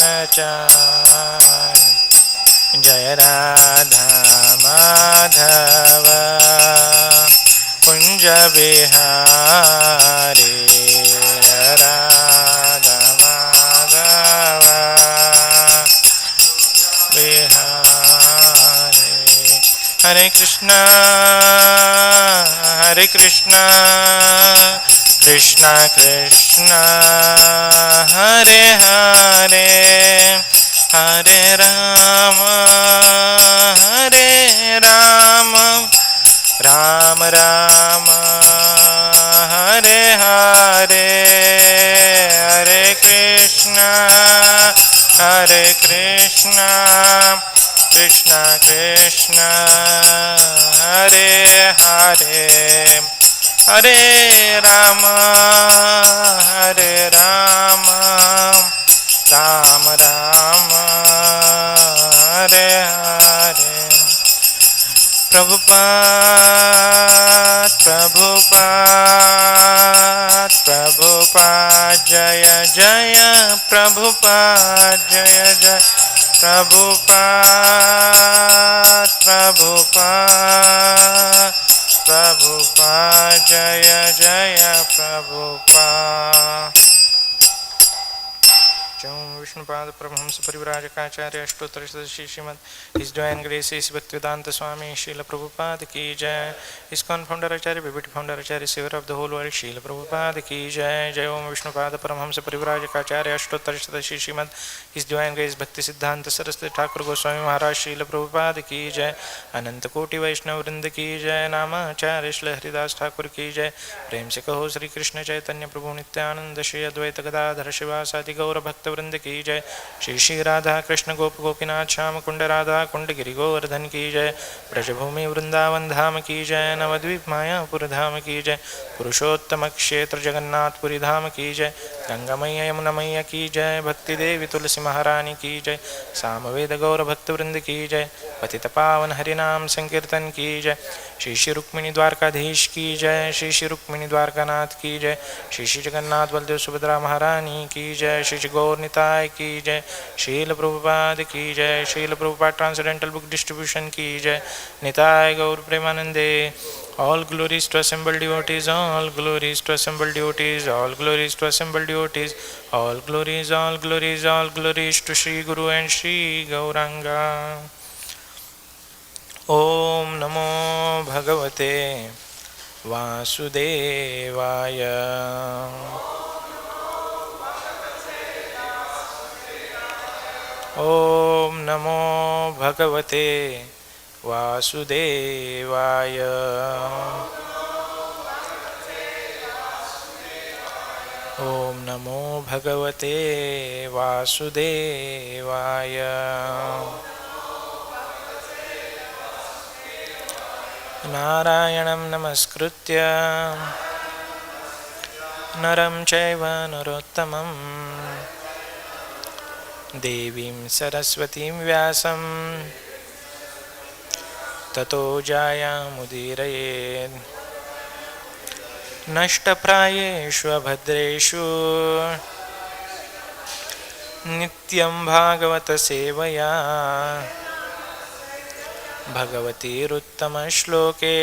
ब्रह्मचारी जय राधा माधव कुंज बिहारी राधा माधव बिहारी हरे कृष्णा कृष्णा कृष्णा हरे हरे हरे राम राम राम हरे हरे हरे कृष्णा कृष्णा कृष्णा हरे हरे हरे राम राम राम हरे हरे प्रभुपाद जय जय प्रभुपाद जय जय प्रभुपाद जय जय प्रभुपाद विष्णुपाद परमहंस परिव्राजकाचार्य अष्टोत्तर श्रीमद his divine grace Bhaktivedanta Swami शील प्रभुपाद की जय। इस्कॉन फाउंडर आचार्य बीबीटी फाउंडर आचार्य saviour of the whole world शील प्रभुपाद की जय। जय ओम विष्णुपाद परमहंस परिव्राजकाचार्य अष्टोत्तर श्रीमद his divine grace Bhaktisiddhanta Saraswati Thakur Goswami महाराज शील प्रभुपाद की जय। अनंत कोटि वैष्णव वृंद की जय। नामाचार्य श्री हरिदास ठाकुर की जय। प्रेम से कहो श्री कृष्ण चैतन्य प्रभु नित्यानंद श्री अद्वैत गदाधर शिवासादि गौर भक्त वृंद की जय। श्री श्री राधा कृष्ण गोप गोपीनाथ श्याम कुंड राधा कुंड गिरि गोवर्धन की जय। ब्रजभूमि वृंदावन धाम की जय। नवद्वीप मायापुर धाम की जय। पुरुषोत्तम क्षेत्र जगन्नाथपुरी धाम की जय। गंगा मैया यमुना मैया की जय। भक्ति देवी तुलसी महारानी की जय। सामवेद गौर भक्त वृंद की जय। पतित पावन हरिनाम संकीर्तन की जय। श्री श्री रुक्मिणी द्वारकाधीश की जय। श्री श्री रुक्मिणी द्वारकानाथ की जय। श्री श्री जगन्नाथ बलदेव सुभद्रा महारानी की जय। श्री श्री गौर निताय की जय। शील प्रभुपाद की जय। शील प्रभुपाद ट्रांसडेंटल बुक डिस्ट्रीब्यूशन की जय। निताय गौर प्रेमानंदे। All glories to assembled devotees, all glories to assembled devotees, all glories to assembled devotees, all glories, all glories, all glories to Shri Guru and Shri Gauranga. Om Namo Bhagavate Vasudevaya. Om Namo Bhagavate Vasudevaya. Om Namo Bhagavate Vasudevaya. Narayanam namaskritya naram chaiva narottamam devim saraswatim vyasam ततो जायामुदीरयेत्। नष्टप्रायेषु अभद्रेषु नित्यं भागवत सेवया भगवतीरुत्तमश्लोके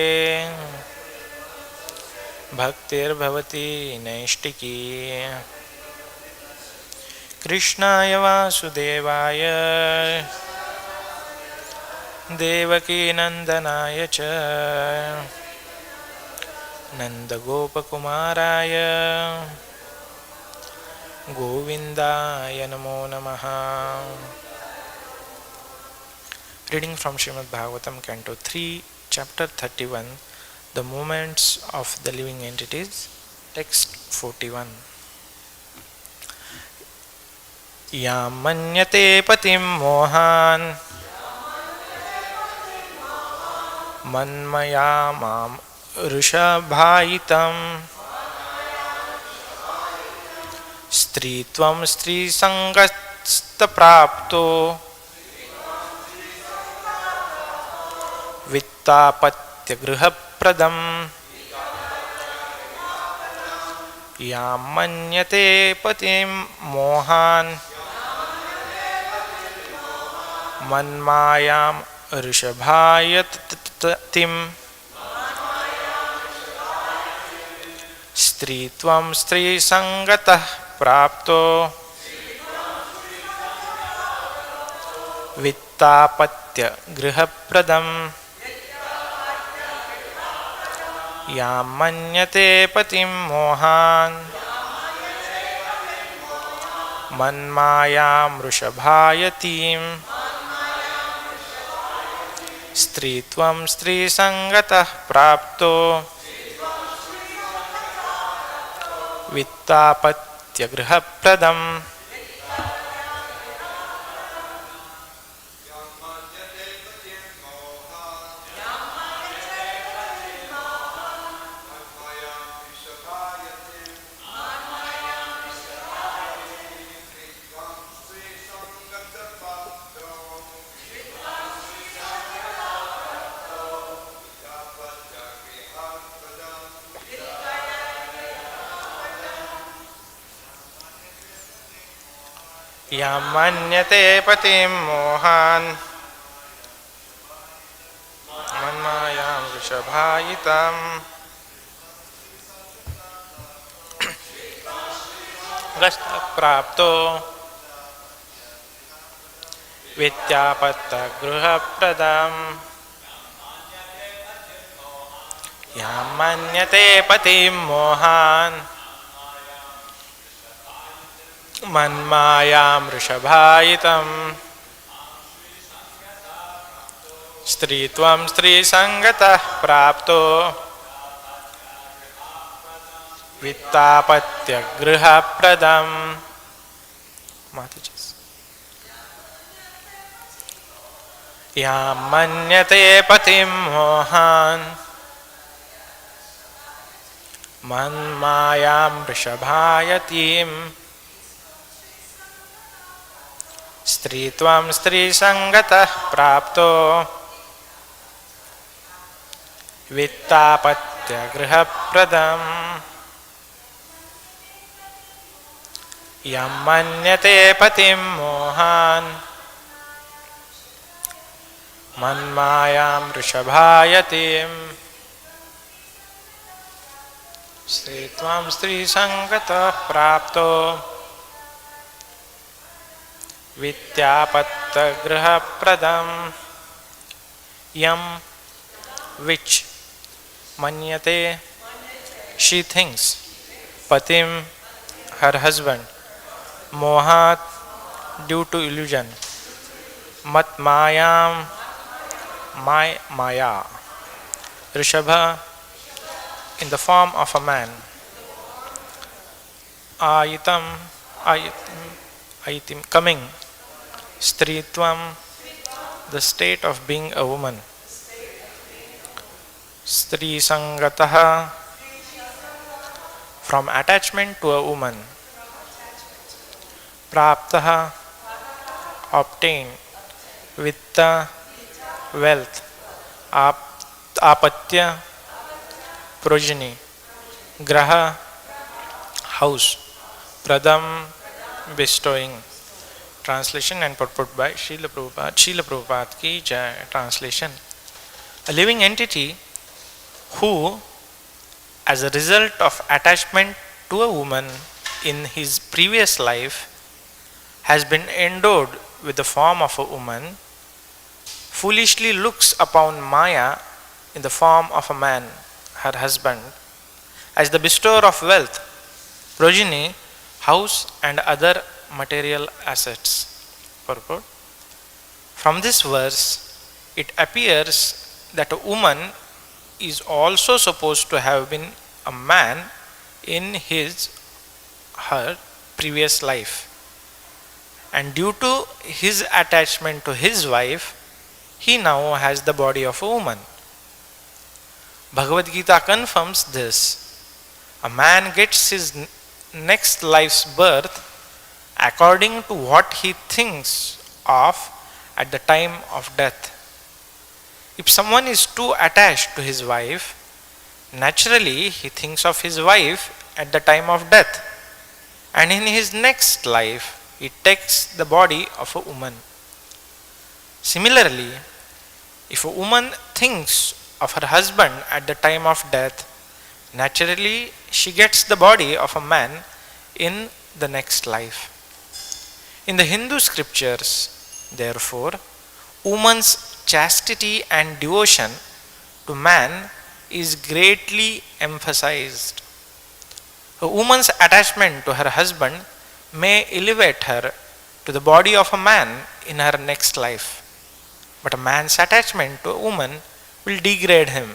भक्तिर्भवति नैष्टिकी। कृष्णाय वासुदेवाय देवकी नंदनाय च नंदगोपकुमाराय गोविंदाय नमो नमः। Reading from Srimad-Bhagavatam, Canto 3, Chapter 31, The Movements of the Living Entities, Text 41. Yam manyate patim mohān man-māyām ṛṣabhāyatīm strītvam strī-saṅgataḥ prāpto vittāpatya-gṛha-pradam yam manyate patiṁ mohān man-māyām ṛṣabhāyatīm strītvam strī-saṅgataḥ prāpto vittāpatya-gṛha-pradam yām manyate patiṁ mohān man-māyām ṛṣabhāyatīm strītvam strī-saṅgataḥ prāpto vittāpatya-gṛha-pradam yām manyate patiṁ mohān man-māyām ṛṣabhāyatīm prāpto vittāpatya-gṛha-pradam yām manyate patiṁ mohān man-māyām ṛṣabhāyatīm strītvam strī-saṅgataḥ prāpto vittāpatya-gṛha-pradam. Yām manyate patiṁ mohān man-māyām ṛṣabhāyatīm strītvam strī-saṅgataḥ prāpto vittāpatya-gṛha-pradam yām manyate patiṁ mohān man-māyām ṛṣabhāyatīm strītvam strī-saṅgataḥ prāpto vittāpatya-gṛha-pradam yam which manyate she thinks patim her husband mohāt due to illusion mat-māyām māyā ṛṣabha in the form of a man āyatīm coming strītvam the state of being a woman strī-saṅgataḥ from attachment to a woman prāptaḥ obtain vitta wealth apatya progeny graha house pradam bestowing. Translation and purport by Srila Prabhupada. Srila Prabhupada ki jai. Translation. A living entity who, as a result of attachment to a woman in his previous life, has been endowed with the form of a woman, foolishly looks upon Maya in the form of a man, her husband, as the bestower of wealth, progeny, house and other material assets. Purport. From this verse, it appears that a woman is also supposed to have been a man in her previous life, and due to his attachment to his wife, he now has the body of a woman. Bhagavad-gītā confirms this. A man gets his next life's birth according to what he thinks of at the time of death. If someone is too attached to his wife, naturally he thinks of his wife at the time of death, and in his next life he takes the body of a woman. Similarly, if a woman thinks of her husband at the time of death, naturally she gets the body of a man in the next life. In the Hindu scriptures, therefore, woman's chastity and devotion to man is greatly emphasized. A woman's attachment to her husband may elevate her to the body of a man in her next life, but a man's attachment to a woman will degrade him,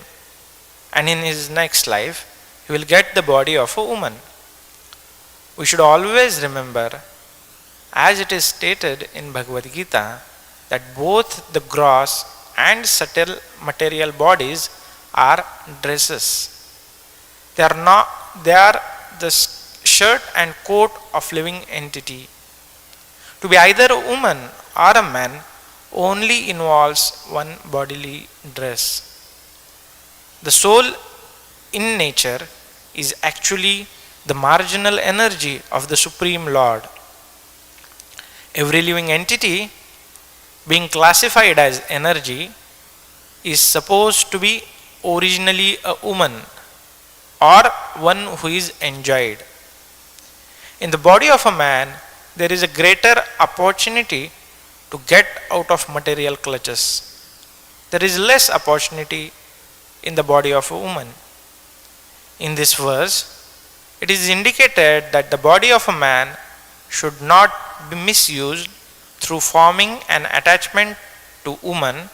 and in his next life he will get the body of a woman. We should always remember, as it is stated in Bhagavad-gītā, that both the gross and subtle material bodies are dresses. They are the shirt and coat of living entity. To be either a woman or a man only involves one bodily dress. The soul in nature is actually the marginal energy of the Supreme Lord. Every living entity, being classified as energy, is supposed to be originally a woman or one who is enjoyed. In the body of a man, there is a greater opportunity to get out of material clutches. There is less opportunity in the body of a woman. In this verse, it is indicated that the body of a man should not be misused through forming an attachment to woman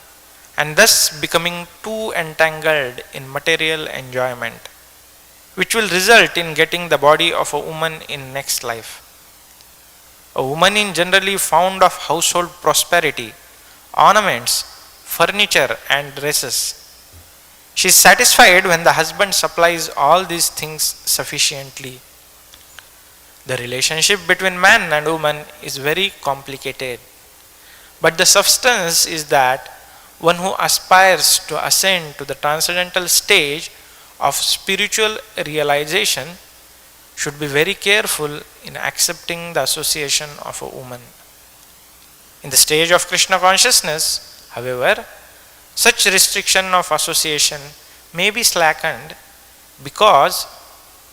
and thus becoming too entangled in material enjoyment, which will result in getting the body of a woman in next life. A woman is generally fond of household prosperity, ornaments, furniture and dresses. She is satisfied when the husband supplies all these things sufficiently. The relationship between man and woman is very complicated, but the substance is that one who aspires to ascend to the transcendental stage of spiritual realization should be very careful in accepting the association of a woman. In the stage of Krishna consciousness, however, such restriction of association may be slackened, because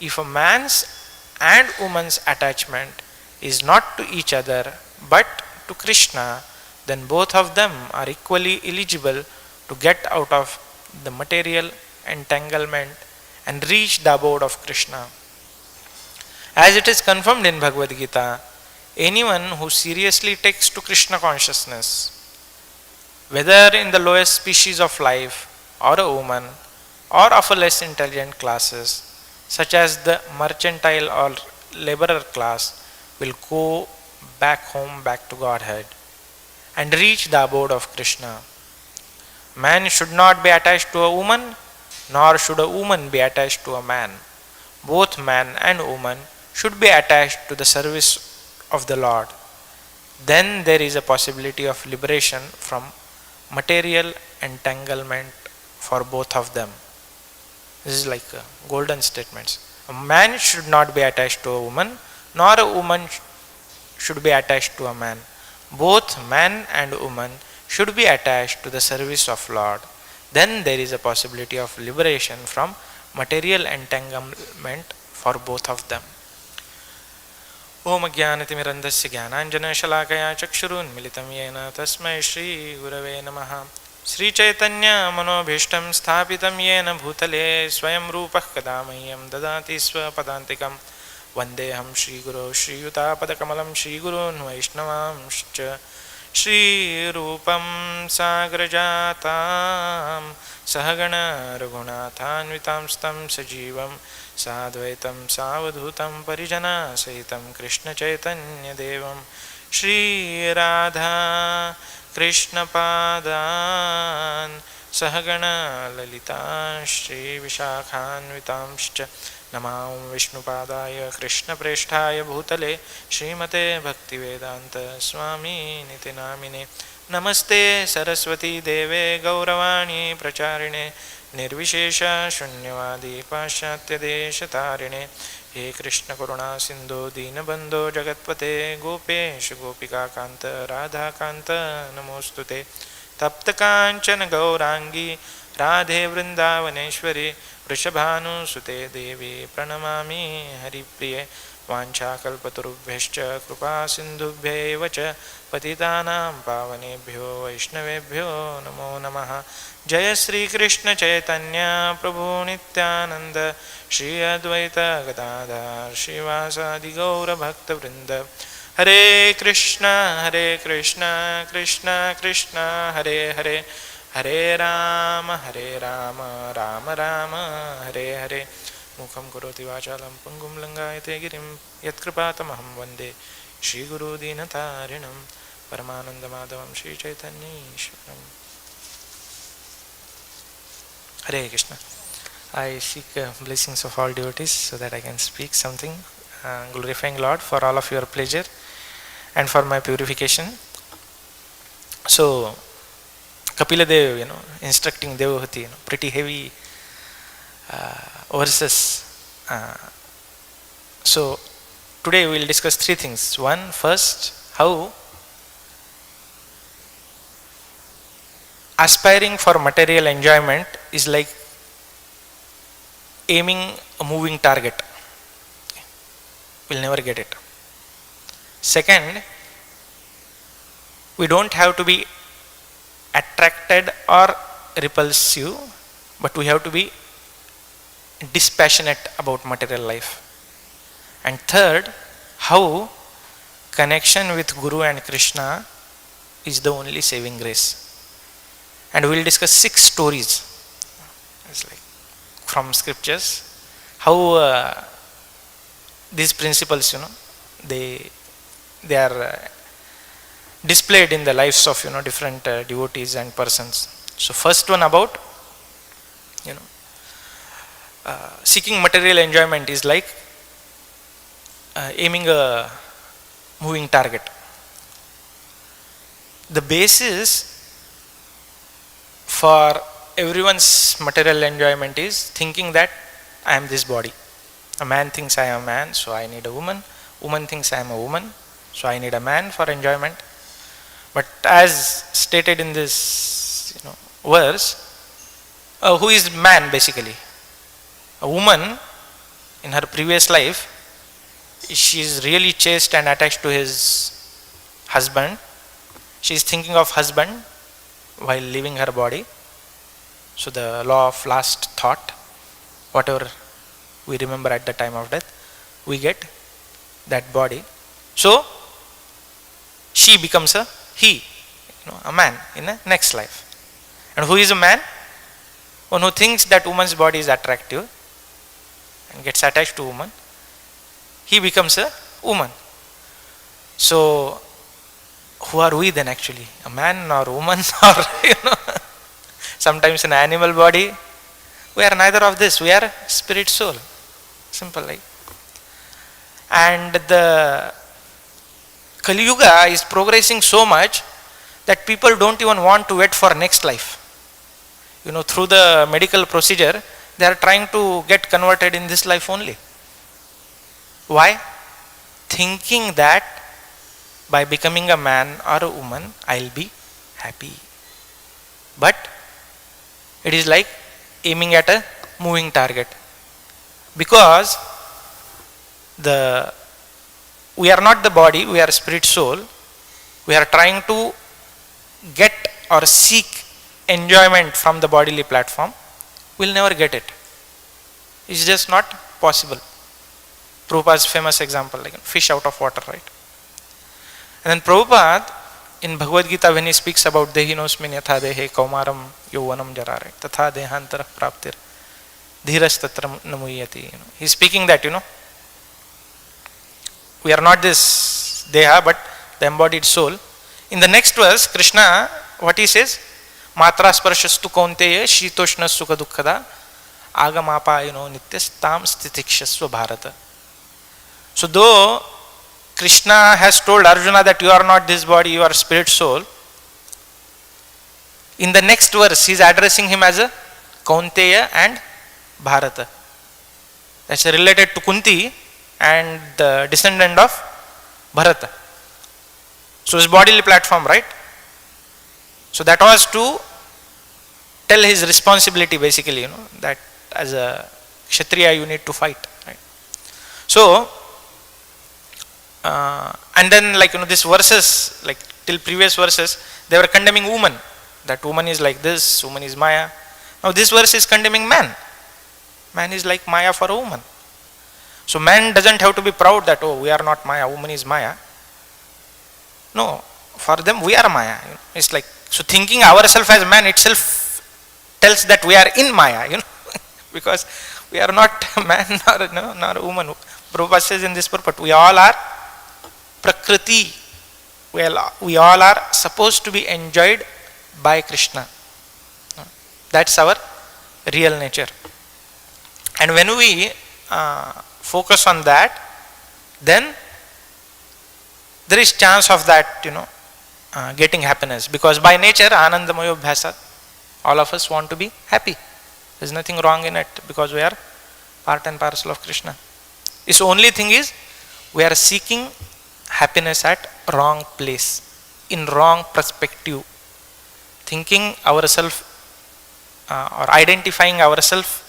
if a man's and woman's attachment is not to each other but to Krishna, then both of them are equally eligible to get out of the material entanglement and reach the abode of Krishna. As it is confirmed in Bhagavad-gītā, anyone who seriously takes to Krishna consciousness, whether in the lowest species of life or a woman or of a less intelligent classes, such as the mercantile or laborer class, will go back home, back to Godhead, and reach the abode of Krishna. Man should not be attached to a woman, nor should a woman be attached to a man. Both man and woman should be attached to the service of the Lord. Then there is a possibility of liberation from material entanglement for both of them. This is like golden statements. A man should not be attached to a woman, nor a woman should be attached to a man. Both man and woman should be attached to the service of Lord. Then there is a possibility of liberation from material entanglement for both of them. Om Ajnanatimirandasya Jnananjana Shalakaya Chakshurunmilitam Yena Tasmai Shri Gurave Namaha. Sri Chaitanya Manobhishtam Sthapitam Yena Bhutale Swayam Rupah Kadamayyam Dadati Swapadantikam Vandeham Shri Guru Shri Vittāpatya-gṛha-pradam Shri Gurun Vaishnavamscha Shri Rupam Sagrajatam Sahagana Raghunathan Vitamstam Sajivam Sadvaitam Savadhutam Parijana Sahitam Krishna Chaitanya Devam Shri Radha Krishna Padan Sahagana Lalita Shri Vishakhan Vitamscha Namam Vishnu Padaya Krishna Presthaya Bhutale Srimate Bhaktivedanta Swami Niti Namine Namaste Saraswati Deve Gauravani Pracharine Nirvishesha Shunyavadi Paśyatya Deshatarine हे कृष्ण करुणा सिंधु दीनबंधो जगत्पते गोपेश गोपिकाकांत राधाकांत नमोस्तुते तप्त कांचन गौरांगी राधे वृंदावनेश्वरी ऋषभानुसुते देवी प्रणमामि हरिप्रिये वाञ्छाकल्पतरुभ्यश्च कृपा सिन्धुभ्यैव च पतितानां पावनेभ्यो वैष्णवेभ्यो नमो नमः। जय श्री कृष्ण चैतन्य प्रभु नित्यानंद श्री अद्वैत गदाधर श्रीवासादि गौर भक्तवृंद। हरे कृष्ण कृष्ण कृष्ण हरे हरे, हरे राम राम राम हरे हरे। मुखं करोति वाचालं पंगुं लंघयते गिरिं यत्कृपातमहं वन्दे श्रीगुरुदीनतारिणं परमानन्दमाधवं श्रीचैतन्येश्वरम्। Hare Krishna. I seek blessings of all devotees so that I can speak something glorifying Lord for all of your pleasure and for my purification. So Kapila Dev, instructing Devahuti, pretty heavy verses. So today we will discuss three things. One, first, how aspiring for material enjoyment is like aiming a moving target. We'll never get it. Second, we don't have to be attracted or repulsive, but we have to be dispassionate about material life. And third, how connection with Guru and Krishna is the only saving grace. And we will discuss 6 stories. It's like from scriptures, how these principles, they are displayed in the lives of different devotees and persons. So first one about seeking material enjoyment is like aiming a moving target. The basis for everyone's material enjoyment is thinking that I am this body. A man thinks I am a man, so I need a woman. Woman thinks I am a woman, so I need a man for enjoyment. But as stated in this verse, who is man basically? A woman in her previous life, she is really chaste and attached to his husband. She is thinking of husband while leaving her body. So the law of last thought, whatever we remember at the time of death, we get that body. So she becomes a he, a man in the next life. And who is a man? One who thinks that woman's body is attractive and gets attached to woman, he becomes a woman. So who are we then actually? A man or woman or sometimes an animal body? We are neither of this. We are spirit soul. Simple like. And the Kali Yuga is progressing so much that people don't even want to wait for next life. Through the medical procedure, they are trying to get converted in this life only. Why? Thinking that by becoming a man or a woman, I'll be happy. But it is like aiming at a moving target. Because we are not the body, we are spirit soul. We are trying to get or seek enjoyment from the bodily platform. We'll never get it. It's just not possible. Prabhupada's famous example, like fish out of water, right? And then Prabhupada, in Bhagavad-gītā, when he speaks about dehinosmin yatha dehe kaumaram yauvanam jara, right? Tatha dehantara prāptir dhiras tatra namuyati. He's speaking that, we are not this deha, but the embodied soul. In the next verse, Krishna, what he says? Matra sparashastu kaunteya shitoshna sukha dukkhada agamapa nityas tam stitikshasva bharata. So though Krishna has told Arjuna that you are not this body, you are spirit soul, in the next verse he is addressing him as a Kaunteya and Bharata. That's related to Kunti, and the descendant of Bharata. So his bodily platform, right? So that was to tell his responsibility basically, that as a Kshatriya you need to fight, right? So, and then this verses, till previous verses, they were condemning woman. That woman is like this, woman is Maya. Now this verse is condemning man. Man is like Maya for a woman. So man doesn't have to be proud that, oh, we are not Maya, woman is Maya. No, for them we are Maya. It's like, so thinking ourselves as man itself tells that we are in Maya, because we are not man nor a woman. Prabhupada says in this purport, we all are Prakriti. We all are supposed to be enjoyed by Krishna. That's our real nature. And when we focus on that, then there is chance of that, getting happiness. Because by nature, Anandamayo Bhyasa, all of us want to be happy. There's nothing wrong in it because we are part and parcel of Krishna. Its only thing is, we are seeking happiness at wrong place, in wrong perspective, thinking ourselves or identifying ourselves,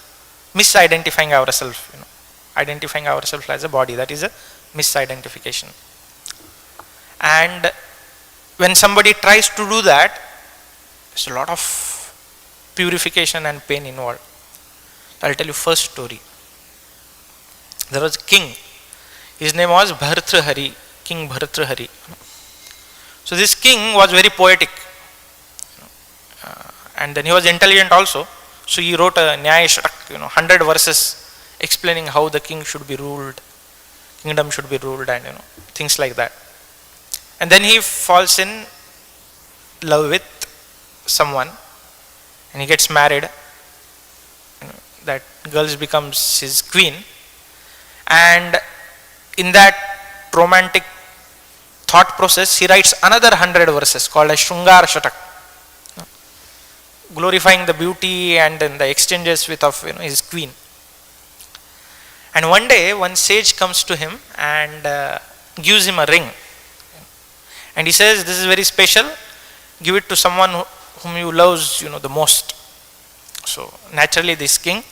misidentifying ourselves, identifying ourselves as a body. That is a misidentification. And when somebody tries to do that, there's a lot of purification and pain involved. I'll tell you first story. There was a king. His name was Bhartrhari, King Bhartrhari. So this king was very poetic, and then he was intelligent also. So he wrote a Nyaya Shatak, 100 verses explaining how the king should be ruled, kingdom should be ruled, and things like that. And then he falls in love with someone, and he gets married. That girl becomes his queen, and in that romantic thought process, he writes another 100 verses called as Shrungar Shatak, glorifying the beauty and then the exchanges with his queen. And one day, one sage comes to him and gives him a ring, and he says, "This is very special. Give it to someone whom you loves, the most." So naturally, this king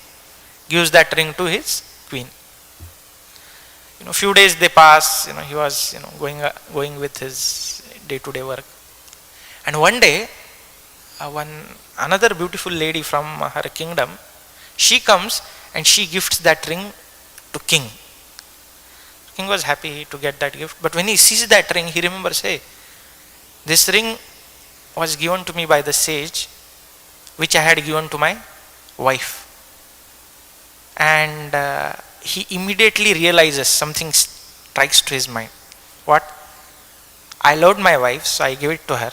gives that ring to his queen. Few days they pass. He was going with his day-to-day work, and one day, another beautiful lady from her kingdom, she comes and she gifts that ring to king. King was happy to get that gift, but when he sees that ring, he remembers, hey, this ring was given to me by the sage, which I had given to my wife. And he immediately realizes something strikes to his mind. What? I loved my wife, so I gave it to her.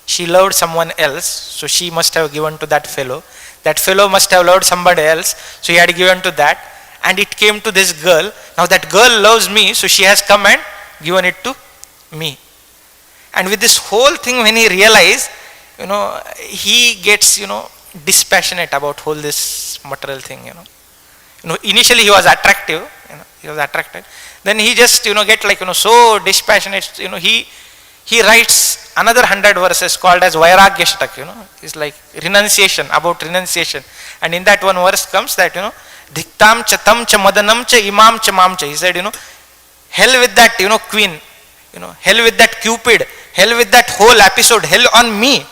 She loved someone else, so she must have given to that fellow. That fellow must have loved somebody else, so he had given to that. And it came to this girl. Now that girl loves me, so she has come and given it to me. And with this whole thing, when he realized, he gets, dispassionate about whole this material thing, Initially he was attractive, he was attracted. Then he just, get so dispassionate, he writes another 100 verses called as Vairagya Shatak, it's like renunciation, about renunciation. And in that one verse comes that, Dhiktam cha tam cha madanam cha imam cha mam cha. He said, hell with that, queen, hell with that Cupid, hell with that whole episode, hell on me,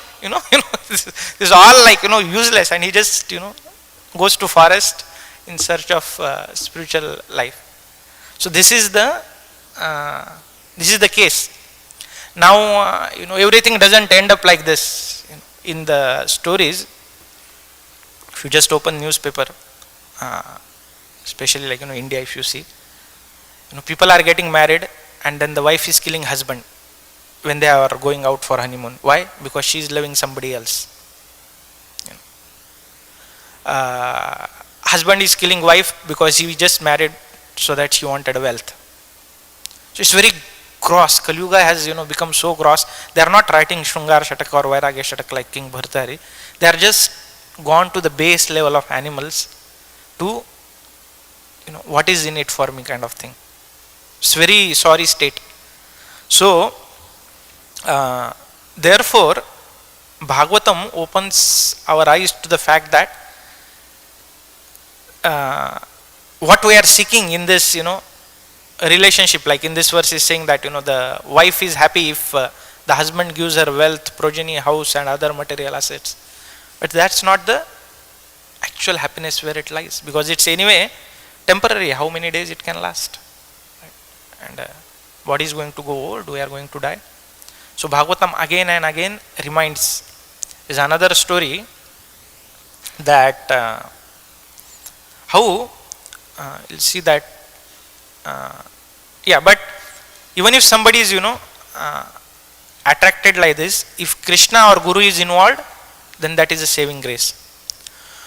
this is all like, useless. And he just, goes to forest in search of spiritual life. So this is the case. Now, everything doesn't end up like this. In the stories, if you just open newspaper, especially like India, if you see, people are getting married and then the wife is killing husband when they are going out for honeymoon. Why? Because she is loving somebody else. Husband is killing wife because he just married so that she wanted wealth. So it's very gross. Kali Yuga has become so gross. They are not writing Shrungar Shatak or Vairagya Shatak like King Bhartrhari. They are just gone to the base level of animals to what is in it for me kind of thing. It's very sorry state. So, therefore, Bhagavatam opens our eyes to the fact that what we are seeking in this, relationship, like in this verse is saying that, the wife is happy if the husband gives her wealth, progeny, house and other material assets. But that's not the actual happiness where it lies, because it's anyway temporary. How many days it can last? Right? And body is going to go old, we are going to die. So Bhagavatam again and again reminds. Is another story that how you'll see that but even if somebody is attracted like this, if Krishna or Guru is involved, then that is a saving grace.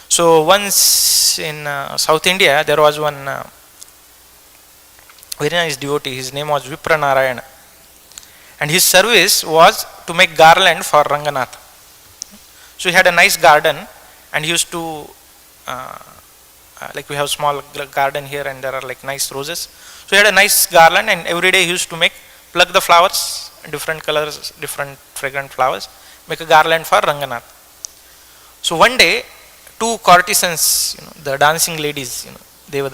So once in South India there was one very nice devotee. His name was Vipra, and his service was to make garland for Ranganath. So he had a nice garden, and he used to like we have small garden here, and there are like nice roses. So he had a nice garland, and every day he used to pluck the flowers, different colors, different fragrant flowers, make a garland for Ranganath. So one day, two courtesans, the dancing ladies, Devi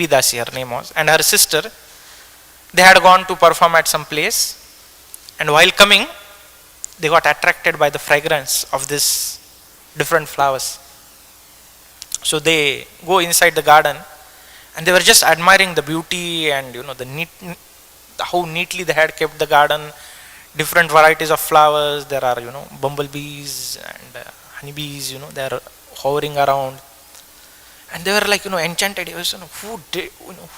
Dasi her name was, and her sister, they had gone to perform at some place, and while coming, they got attracted by the fragrance of this different flowers. So they go inside the garden, and they were just admiring the beauty and how neatly they had kept the garden, different varieties of flowers. There are bumblebees and honeybees, they are hovering around, and they were like enchanted. It was,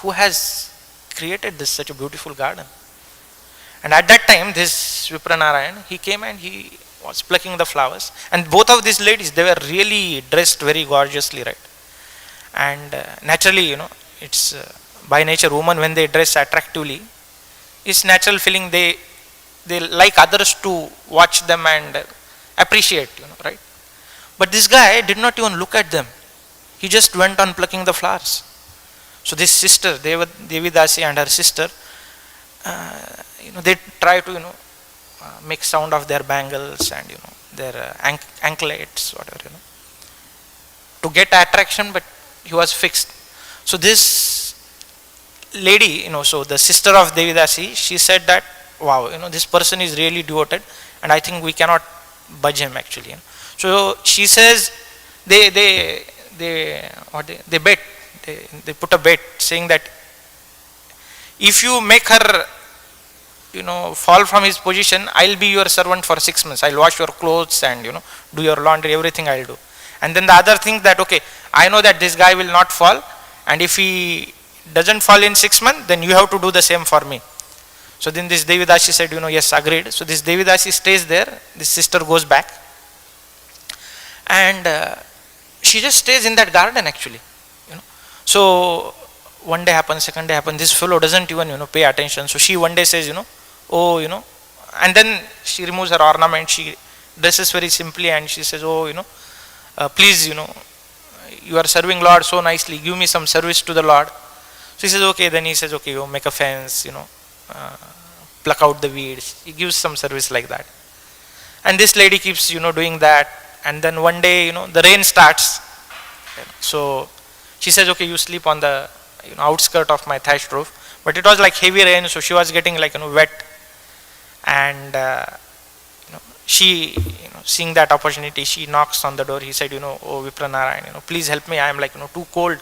who has created this such a beautiful garden? And at that time, this Vipranarayan, he came and he was plucking the flowers. And both of these ladies, they were really dressed very gorgeously, right? And naturally, it's by nature, women when they dress attractively, it's natural feeling they like others to watch them and appreciate, right? But this guy did not even look at them. He just went on plucking the flowers. So this sister, Devi Dasi and her sister, they try to make sound of their bangles and their anklets, whatever, to get attraction, but he was fixed. So this lady, so the sister of Devi Dasi, she said that, wow, this person is really devoted, and I think we cannot budge him actually. So she says they bet, they put a bet saying that if you make her fall from his position, I'll be your servant for 6 months. I'll wash your clothes and do your laundry, everything I'll do. And then the other thing that, okay, I know that this guy will not fall, and if he doesn't fall in 6 months, then you have to do the same for me. So then this Devi Dasi said, yes, agreed. So this Devi Dasi stays there, this sister goes back, and she just stays in that garden actually. So one day happens, second day happens, this fellow doesn't even pay attention. So she one day says, oh, and then she removes her ornament, she dresses very simply, and she says, oh, please, you are serving Lord so nicely, give me some service to the Lord. So he says, okay. Then he says, okay, you make a fence, pluck out the weeds. He gives some service like that. And this lady keeps, doing that. And then one day, the rain starts. So she says, okay, you sleep on the outskirt of my thatched roof. But it was like heavy rain, so she was getting like wet. And she, seeing that opportunity, she knocks on the door. He said, oh Vipranarayan, please help me. I am like too cold.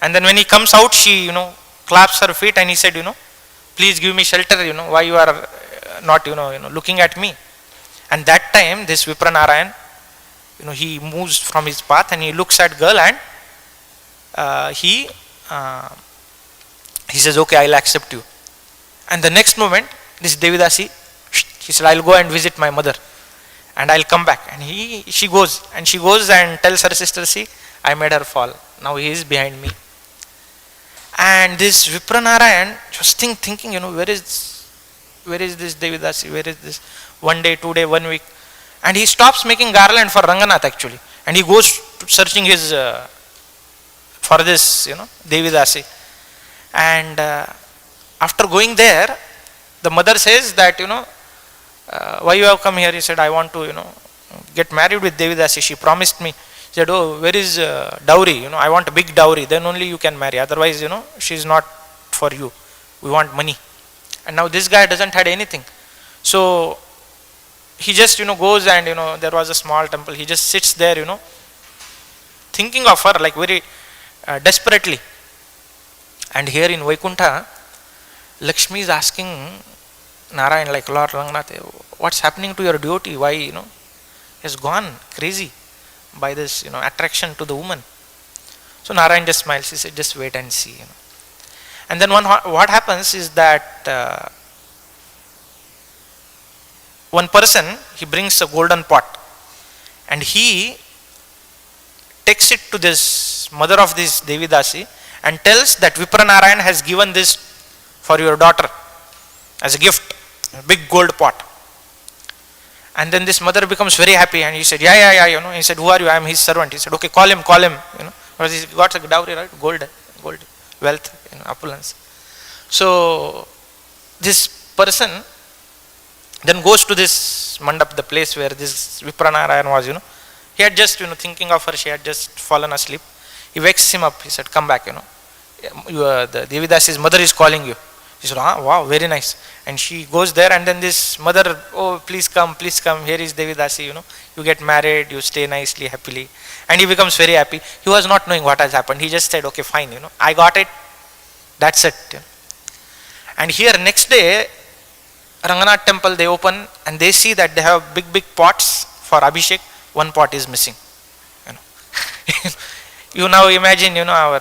And then when he comes out, she claps her feet, and he said, please give me shelter. Why you are not looking at me? And that time, this Vipranarayan, he moves from his path and he looks at girl, and he says, okay, I'll accept you. And the next moment, this Devidasi, he said, I'll go and visit my mother and I'll come back. And she goes and tells her sister, see, I made her fall. Now he is behind me. And this Vipranarayan just thinking, where is this Devidasi? Where is this? 1 day, 2 day, 1 week. And he stops making garland for Ranganath actually. And he goes searching for this, Devidasi. And after going there, the mother says that, why you have come here? He said, I want to, get married with Devidasi. She promised me. He said, oh, where is dowry? I want a big dowry. Then only you can marry. Otherwise, she is not for you. We want money. And now this guy doesn't have anything. So he just, goes and, there was a small temple. He just sits there, thinking of her like very desperately. And here in Vaikuntha, Lakshmi is asking Narayan, like, Lord Rangnath, what's happening to your devotee? Why, he has gone crazy by this, attraction to the woman. So Narayan just smiles. He said, just wait and see. And then what happens is that one person, he brings a golden pot, and he takes it to this mother of this Devidasi and tells that Vipra Narayan has given this for your daughter as a gift, a big gold pot. And then this mother becomes very happy, and he said, yeah. He said, who are you? I am his servant. He said, okay, call him. Because he got a dowry, right? Gold, wealth, opulence. So this person then goes to this mandap, the place where this Vipra Narayan was, He had just, thinking of her, she had just fallen asleep. He wakes him up. He said, come back, the Devidasi's mother is calling you. He said, wow, very nice. And she goes there, and then this mother, oh, please come, here is Devidasi, you get married, you stay nicely, happily. And he becomes very happy. He was not knowing what has happened. He just said, okay, fine, I got it, that's it. And here next day, Ranganath temple, they open and they see that they have big pots for Abhishek. One pot is missing. You now imagine, our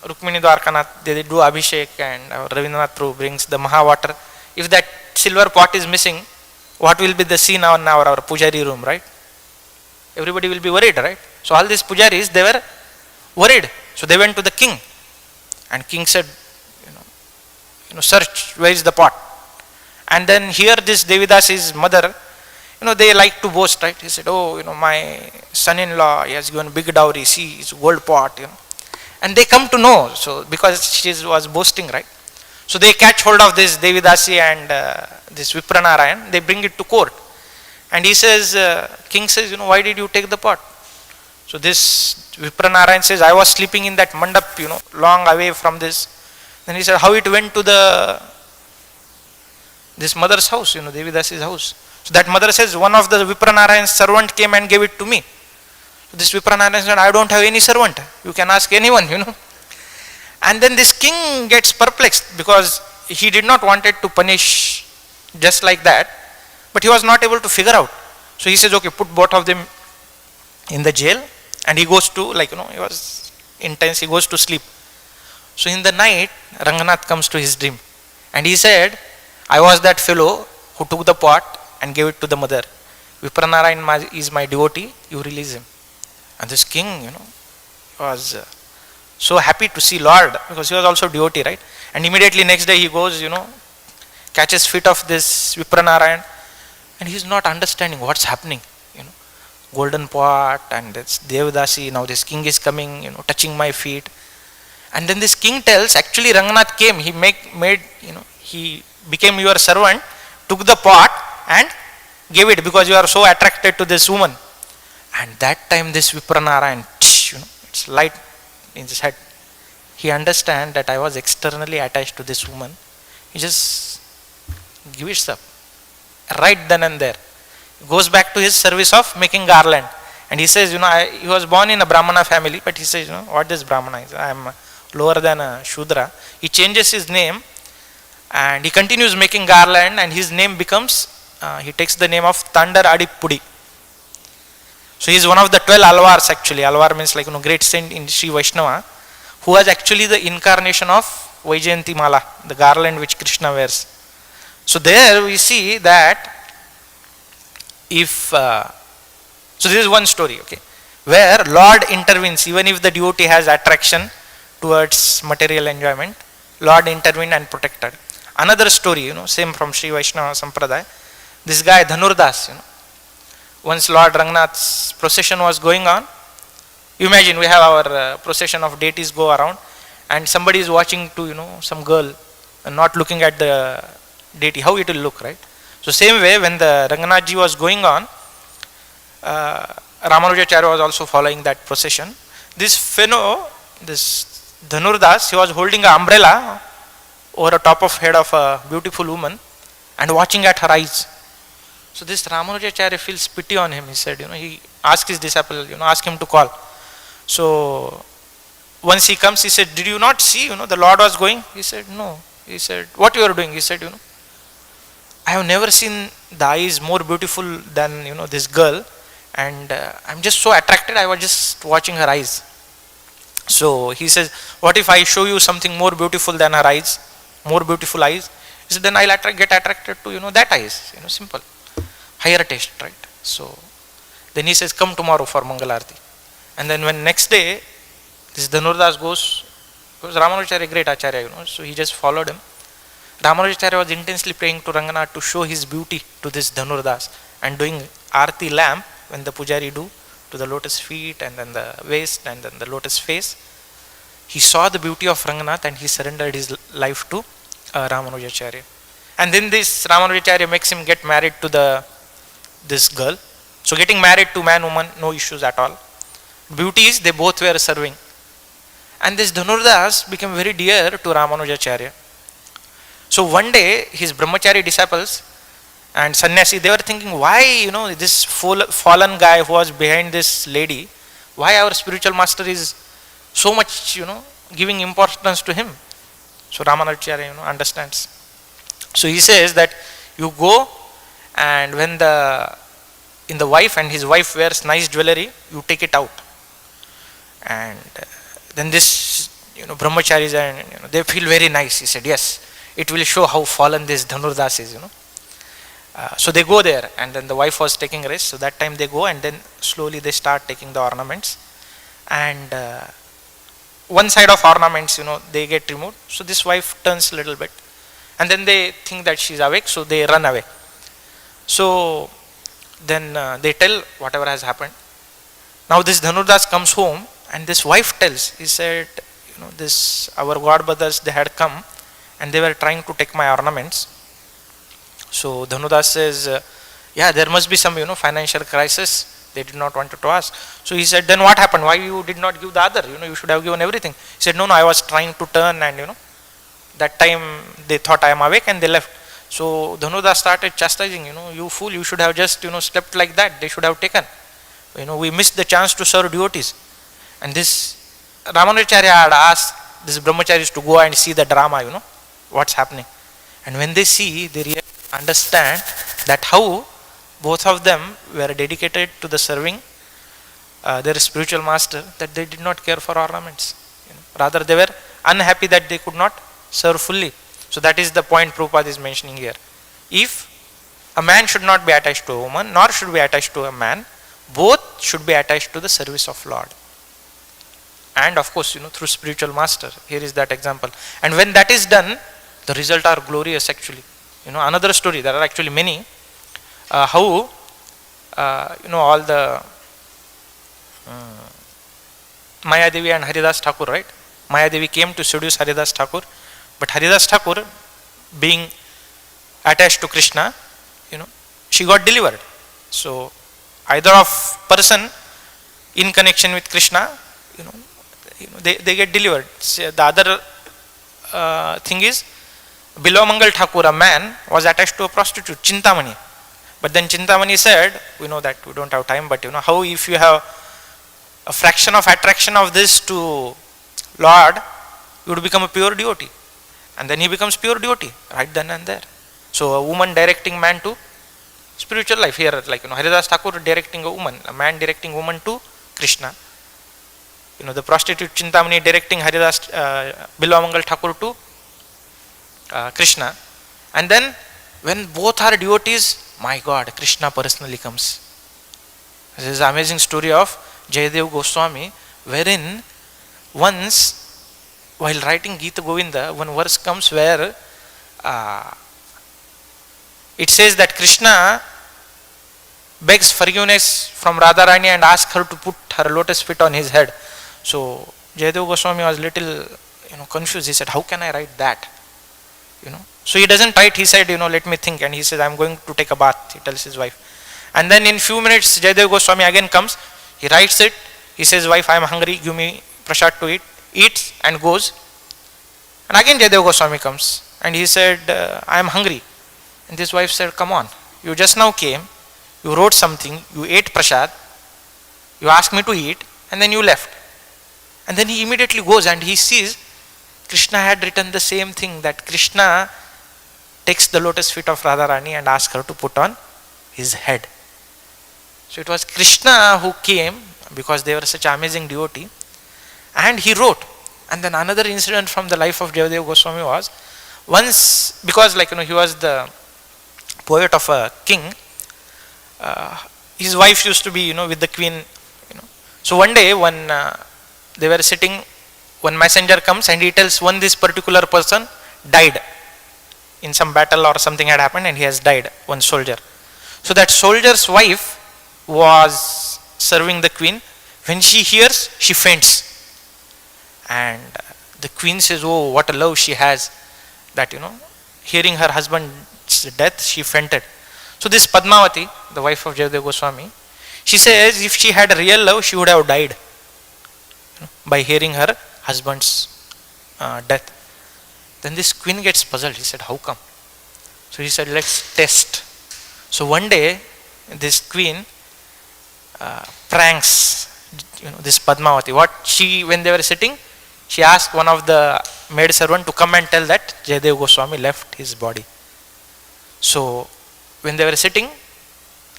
Rukmini Dwarkanath, they do Abhishek, and our Ravindranath Prabhu brings the Maha water. If that silver pot is missing, what will be the scene on our pujari room, right? Everybody will be worried, right? So all these pujaris, they were worried. So they went to the king, and king said, search, where is the pot? And then here this Devidasi's mother, they like to boast, right? He said, oh, my son-in-law, he has given big dowry, see, it's gold pot, And they come to know, so because she was boasting, right? So they catch hold of this Devidasi and this Vipra Narayan, they bring it to court. And he says, king says, why did you take the pot? So this Vipra Narayan says, I was sleeping in that mandap, long away from this. Then he said, how it went to this mother's house, Devidasi's house. So that mother says, one of the Vipra Narayan's servant came and gave it to me. So this Vipra Narayan said, I don't have any servant. You can ask anyone, And then this king gets perplexed, because he did not want it to punish just like that, but he was not able to figure out. So he says, okay, put both of them in the jail, and he goes to, he was intense, he goes to sleep. So in the night, Ranganath comes to his dream, and he said, I was that fellow who took the pot and gave it to the mother. Vipra Narayan is my devotee, you release him. And this king, was so happy to see Lord, because he was also devotee, right? And immediately next day he goes, catches feet of this Vipra Narayan, and he's not understanding what's happening. Golden pot, and it's Devidasi, now this king is coming, touching my feet. And then this king tells, actually Ranganath came, he became your servant, took the pot and gave it because you are so attracted to this woman. And that time this Vipra Narayan, it's light in his head. He understands that I was externally attached to this woman. He just gives up right then and there. He goes back to his service of making garland. And he says, he was born in a Brahmana family, but he says, what this Brahmana is? I am lower than a Shudra. He changes his name and he continues making garland, and his name becomes, he takes the name of Tandar Adipudi. So he is one of the 12 Alvars actually. Alvar means great saint in Sri Vaishnava, who was actually the incarnation of Vaijayanti Mala, the garland which Krishna wears. So there we see that so this is one story, okay, where Lord intervenes even if the devotee has attraction towards material enjoyment. Lord intervened and protected. Another story, same from Sri Vaishnava Sampradaya. This guy Dhanurdas, once Lord Rangnath's procession was going on. You imagine we have our procession of deities go around, and somebody is watching to, some girl not looking at the deity, how it will look, right? So same way, when the Ranganathji was going on, Ramanujacharya was also following that procession. This fellow, this Dhanurdas, he was holding an umbrella over the top of head of a beautiful woman and watching at her eyes. So this Ramanujacharya feels pity on him. He said, he asked his disciple, ask him to call. So once he comes, he said, did you not see, the Lord was going? He said, no. He said, what you are doing? He said, I have never seen the eyes more beautiful than, this girl, and I'm just so attracted, I was just watching her eyes. So he says, what if I show you something more beautiful than her eyes, more beautiful eyes? He said, then I'll get attracted to, that eyes, simple. Higher taste, right? So then he says, come tomorrow for Mangalarti. And then when next day, this Dhanurdas goes, because Ramanujacharya, great Acharya, so he just followed him. Ramanujacharya was intensely praying to Ranganath to show his beauty to this Dhanurdas and doing Arti lamp when the Pujari do to the lotus feet and then the waist and then the lotus face. He saw the beauty of Ranganath and he surrendered his life to Ramanujacharya. And then this Ramanujacharya makes him get married to this girl. So getting married to man, woman, no issues at all. Beauty is they both were serving. And this Dhanurdas became very dear to Ramanujacharya. So one day his brahmachari disciples and sannyasi, they were thinking, why this fallen guy who was behind this lady, why our spiritual master is so much giving importance to him. So Ramanujacharya understands. So he says that you go, and when in the wife and his wife wears nice jewelry, you take it out, and then this brahmacharis and they feel very nice. He said, yes, it will show how fallen this Dhanurdas is. So they go there, and then the wife was taking rest. So that time they go, and then slowly they start taking the ornaments, and one side of ornaments they get removed. So this wife turns a little bit, and then they think that she's awake, so they run away. So then they tell whatever has happened. Now this Dhanurdas comes home, and this wife tells, he said, this our god brothers, they had come and they were trying to take my ornaments. So Dhanurdas says, yeah, there must be some financial crisis, they did not want to ask. So he said, then what happened? Why you did not give the other? You should have given everything. He said, no, I was trying to turn, and that time they thought I am awake and they left. So Dhanurdas started chastising, you fool, you should have just slept like that, they should have taken. We missed the chance to serve devotees. And this Ramanujacharya had asked this brahmacharis to go and see the drama, what's happening. And when they see, they really understand that how both of them were dedicated to the serving their spiritual master, that they did not care for ornaments. Rather, they were unhappy that they could not serve fully. So that is the point Prabhupada is mentioning here. If a man should not be attached to a woman, nor should be attached to a man, both should be attached to the service of Lord. And of course, through spiritual master. Here is that example. And when that is done, the result are glorious actually. Another story, there are actually many, how, all the Maya Devi and Haridas Thakur, right? Maya Devi came to seduce Haridas Thakur, but Haridas Thakur, being attached to Krishna, she got delivered. So either of person in connection with Krishna, they get delivered. So the other thing is, Bilomangal Thakur, a man, was attached to a prostitute, Chintamani. But then Chintamani said, we know that we don't have time, but how if you have a fraction of attraction of this to Lord, you would become a pure devotee. And then he becomes pure devotee, right then and there. So a woman directing man to spiritual life. Here, like Haridas Thakur directing a woman, a man directing woman to Krishna. The prostitute Chintamani directing Haridas Bilomangal Thakur to Krishna. And then when both are devotees, my God, Krishna personally comes. This is an amazing story of Jayadev Goswami, wherein once while writing Gita Govinda, one verse comes where it says that Krishna begs forgiveness from Radharani and asks her to put her lotus feet on his head. So Jayadev Goswami was little confused. He said, how can I write that? So he doesn't write, he said, let me think, and he says, I'm going to take a bath, he tells his wife. And then in few minutes, Jayadeva Goswami again comes, he writes it, he says, wife, I am hungry, give me prasad to eat, eats and goes. And again Jayadeva Goswami comes, and he said, I am hungry. And this wife said, come on, you just now came, you wrote something, you ate prasad, you asked me to eat, and then you left. And then he immediately goes and he sees Krishna had written the same thing, that Krishna takes the lotus feet of Radharani and asks her to put on his head. So it was Krishna who came, because they were such an amazing devotee, and he wrote. And then another incident from the life of Jayadeva Goswami was, once, because he was the poet of a king, his wife used to be with the queen. So one day when they were sitting, one messenger comes and he tells, one this particular person died in some battle or something had happened and he has died, one soldier. So that soldier's wife was serving the queen. When she hears, she faints. And the queen says, oh, what a love she has, that hearing her husband's death, she fainted. So this Padmavati, the wife of Jayadeva Goswami, she says if she had a real love, she would have died by hearing her husband's death. Then this queen gets puzzled. He said, how come? So he said, let's test. So one day this queen pranks this Padmavati. When they were sitting, she asked one of the maid servant to come and tell that Jayadeva Goswami left his body. So when they were sitting,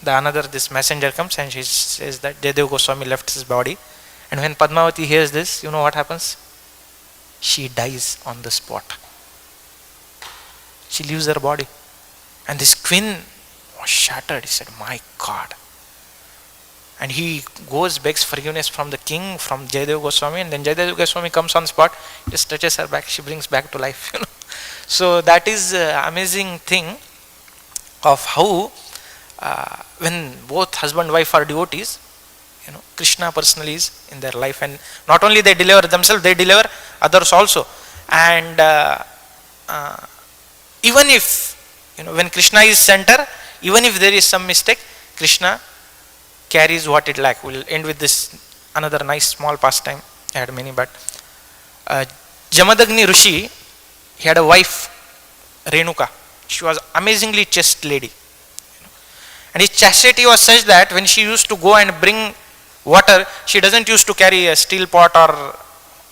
this messenger comes and she says that Jayadeva Goswami left his body. And when Padmavati hears this, what happens? She dies on the spot. She leaves her body. And this queen was shattered. He said, my God. And he goes, begs forgiveness from the king, from Jayadeva Goswami, and then Jayadeva Goswami comes on spot, just touches her back, she brings back to life. So that is an amazing thing of how when both husband and wife are devotees, Krishna personally is in their life, and not only they deliver themselves, they deliver others also. And even if when Krishna is center, even if there is some mistake, Krishna carries what it lacks. We'll end with this another nice small pastime. I had many, but Jamadagni Rishi, he had a wife, Renuka. She was amazingly chaste lady. And his chastity was such that when she used to go and bring water, she doesn't used to carry a steel pot or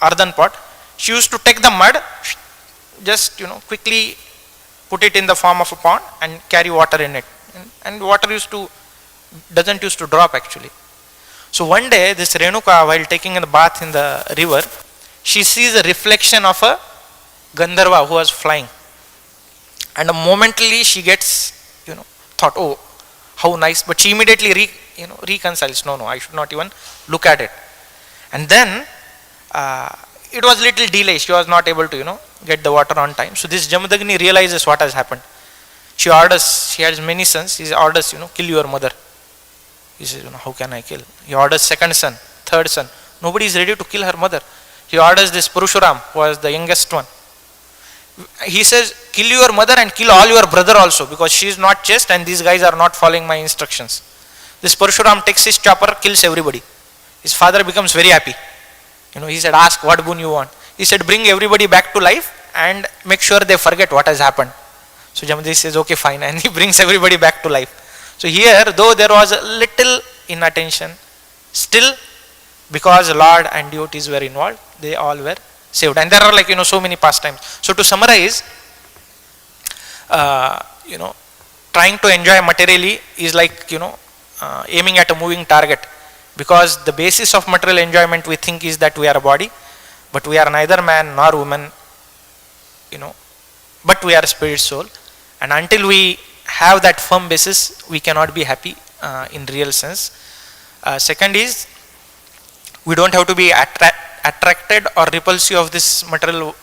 earthen pot. She used to take the mud, just quickly put it in the form of a pond and carry water in it. And water doesn't used to drop actually. So one day this Renuka, while taking a bath in the river, she sees a reflection of a Gandharva who was flying. And momentally she gets, thought, oh, how nice. But she immediately reconciles. No, I should not even look at it. And then it was little delay. She was not able to, get the water on time. So this Jamadagni realizes what has happened. She has many sons. He orders, kill your mother. He says, how can I kill? He orders second son, third son. Nobody is ready to kill her mother. He orders this Purushuram, who was the youngest one. He says, kill your mother and kill all your brother also, because she is not chaste and these guys are not following my instructions. This Purushuram takes his chopper, kills everybody. His father becomes very happy. He said, ask what boon you want. He said, bring everybody back to life and make sure they forget what has happened. So Jamadagni says, okay, fine. And he brings everybody back to life. So here, though there was a little inattention, still because Lord and devotees were involved, they all were saved. And there are so many pastimes. So to summarize, trying to enjoy materially is like, aiming at a moving target. Because the basis of material enjoyment we think is that we are a body, but we are neither man nor woman, but we are a spirit soul. And until we have that firm basis, we cannot be happy in real sense. Second is, we don't have to be attracted or repulsive of this material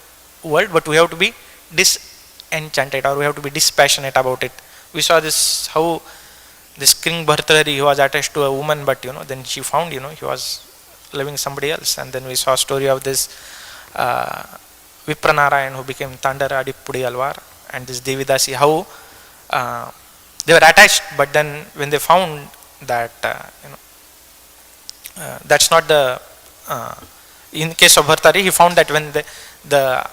world, but we have to be disenchanted, or we have to be dispassionate about it. We saw this, how this King Bhartrihari, he was attached to a woman, but then she found, he was loving somebody else. And then we saw a story of this Vipranarayan who became Tandara Adipudi Alvar. and this Devidasi, how they were attached, but then when they found that that's not the in case of Bhartari, he found that when the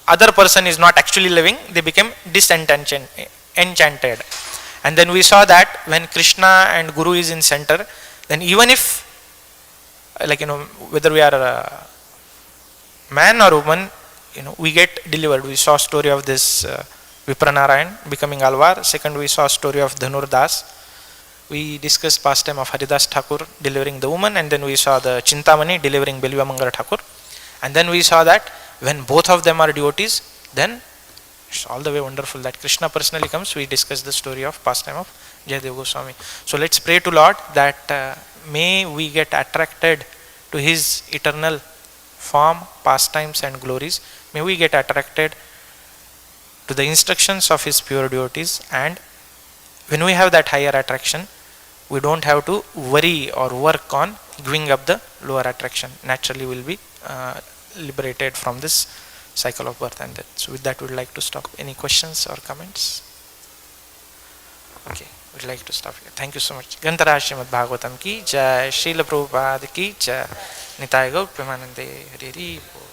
other person is not actually living, they became enchanted. And then we saw that when Krishna and Guru is in center, then even if, like, whether we are a man or woman, we get delivered. We saw a story of this Vipranarayan becoming Alvar. Second, we saw a story of Dhanur Das. We discussed pastime of Haridas Thakur delivering the woman, and then we saw the Chintamani delivering Belvamangal Thakur. And then we saw that when both of them are devotees, then it's all the way wonderful that Krishna personally comes. We discussed the story of pastime of Jayadev Goswami. So let's pray to Lord that may we get attracted to His eternal form, pastimes and glories. May we get attracted to the instructions of His pure devotees, and when we have that higher attraction, we don't have to worry or work on giving up the lower attraction. Naturally we will be liberated from this cycle of birth and death. So with that we would like to stop. Any questions or comments? Okay, we would like to stop here. Thank you so much. Granthara Srimad Bhagavatam ki jai, Srila Prabhupada ki jai, Nitai Gaur Premanande Hari Hari Bol.